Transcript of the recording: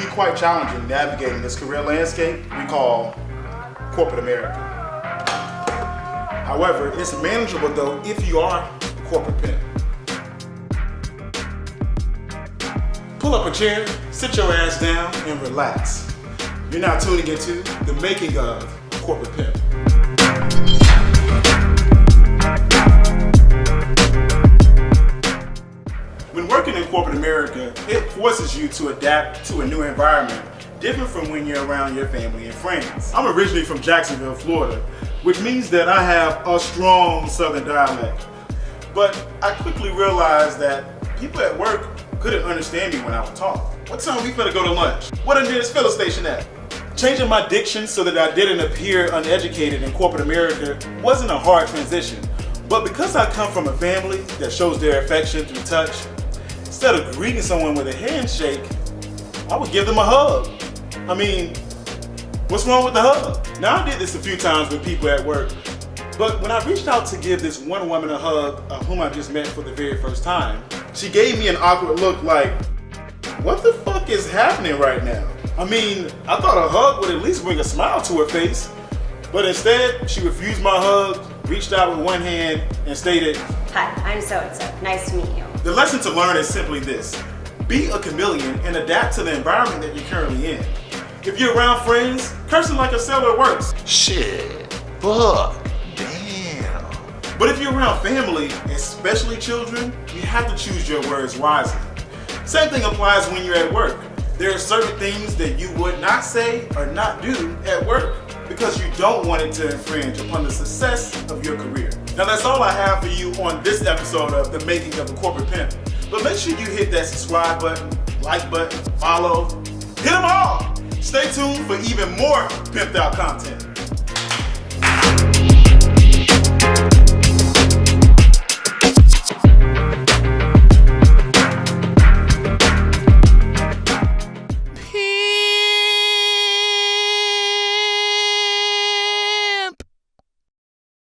quite challenging navigating this career landscape we call corporate America. However, it's manageable though if you are a corporate pimp. Pull up a chair, sit your ass down, and relax. You're now tuning into the making of a corporate pimp. When working in corporate America, it forces you to adapt to a new environment, different from when you're around your family and friends. I'm originally from Jacksonville, Florida, which means that I have a strong Southern dialect. But I quickly realized that people at work couldn't understand me when I would talk. What time we finna go to lunch? What the nearest filling station at? Changing my diction so that I didn't appear uneducated in corporate America wasn't a hard transition. But because I come from a family that shows their affection through touch, instead of greeting someone with a handshake, I would give them a hug. I mean, what's wrong with the hug? Now, I did this a few times with people at work, but when I reached out to give this one woman a hug, whom I just met for the very first time, she gave me an awkward look like, what the fuck is happening right now? I mean, I thought a hug would at least bring a smile to her face, but instead, she refused my hug, reached out with one hand, and stated, "Hi, I'm so-and-so. Nice to meet you." The lesson to learn is simply this: be a chameleon and adapt to the environment that you're currently in. If you're around friends, cursing like a sailor works. Shit, fuck, damn. But if you're around family, especially children, you have to choose your words wisely. Same thing applies when you're at work. There are certain things that you would not say or not do at work because you don't want it to infringe upon the success of your career. Now that's all I have for you on this episode of The Making of a Corporate Pimp. But make sure you hit that subscribe button, like button, follow, hit them all. Stay tuned for even more pimped out content.